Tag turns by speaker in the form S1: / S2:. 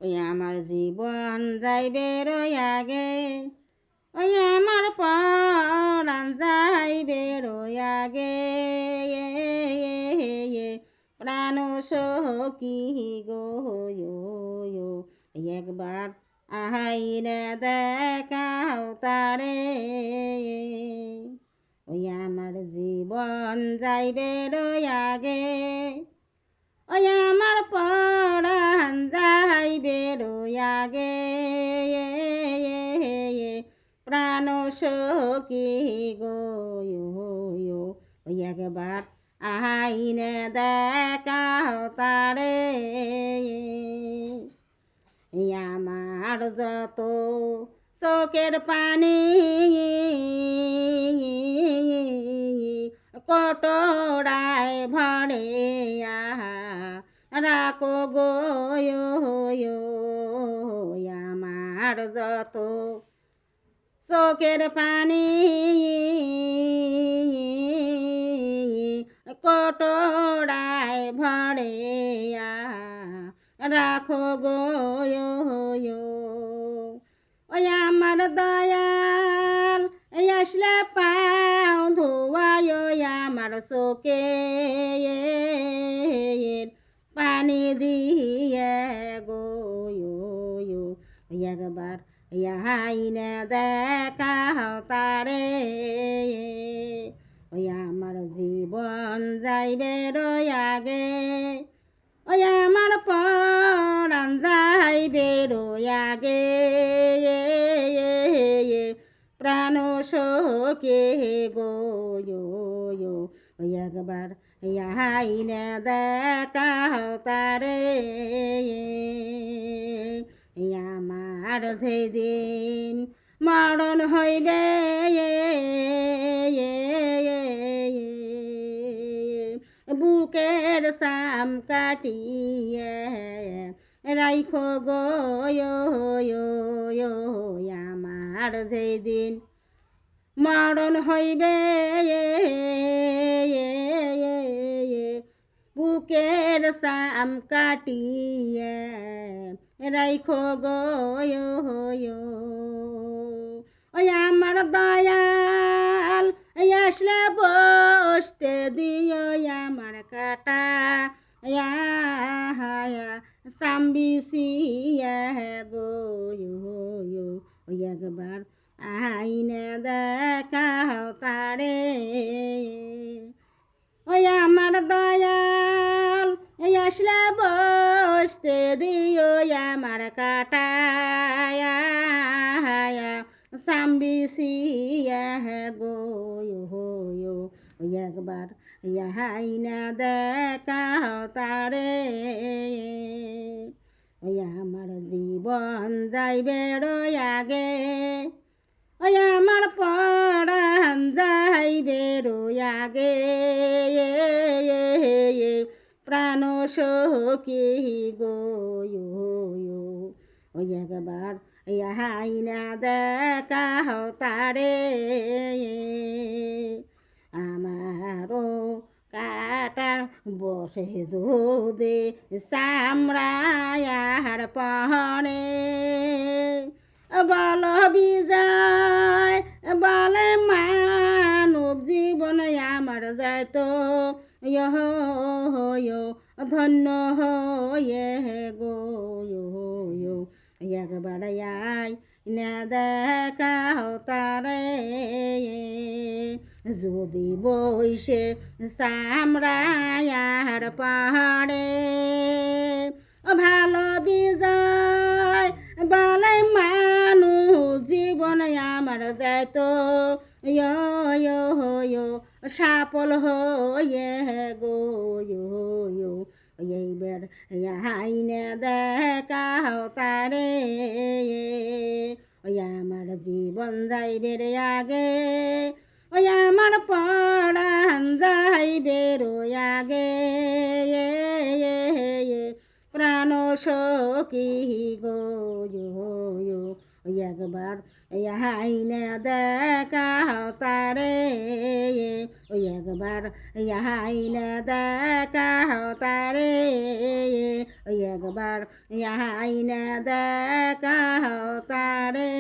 S1: ওই আমার জীবন যাইবে রই আগে, ওই আমার পরাণ যাইবে রই আগে, প্রাণ সখী গো একবার আহাইরে দেখাও তারে, ওই আমার জীবন যাইবে রই আগে, ওই আমার পরাণ যাইবে রই আগে, প্রাণ সখী গো ওই একবার আইনে দেখাও তারে, আমার যত চোখের পানি কটোরায় ভরে রাখো গো আমার যত চোখের পানি কটোরায় ভরে রাখো গো ওই আমার দয়াল আসলে পাও ধোয়ায় আমার চোখে পানি দিয়ে গো একবার আইনে দেখাও তারে, ওই আমার জীবন যাইবে রই আগে, ওই আমার পরাণ যাইবে রই আগে, প্রাণ সখী গো ওই একবার আইনে দেখাও তারে, আমার যেদিন মরণ হইবে বুকের চাম কাটিয়ে রাইখো গো আমার যেদিন মরণ হইবে বুকের চাম কাটিয়ে রাইখো গো ওই আমার দয়াল আসলে বসতে দিও আমার কাটা সাম্বিসিয়া গো ওই একবার আইনে দেখাও তারে, ওই আমার দয়াল আসলে বসতে দিও আমার কাটা সাম্বিসিয়া গো ওই একবার আইনে দেখাও তারে, ওই আমার জীবন যাইবে রই আগে, ওই আমার পরাণ যাইবে রই আগে, প্রাণ সখী গো ওই একবার আইনা দেখাও তারে, আমারও কাটা বসে যদি চামড়ায়ার পহরে বল বিজয় বলে মানব জীবন আমার যাইতো ধন্য হয়ে গো একবার আই না দেখাও তারে, যদি বইসে চামড়ায়ার পাহাড়ে ভালো বিজয় বলে মানুষ জীবন আমার যাইতো সাফল হয়ে গো এইবার আইনে দেখাও তারে, ওই আমার জীবন যাইবে রে আগে, ওই আমার পরাণ যাইবে রই আগে, প্রাণ সখী গো ওই একবার আইনে দেখাও তারে, ওই একবার আইনে দেখাও তারে, ওই একবার একবার আইনা দেখাও তারে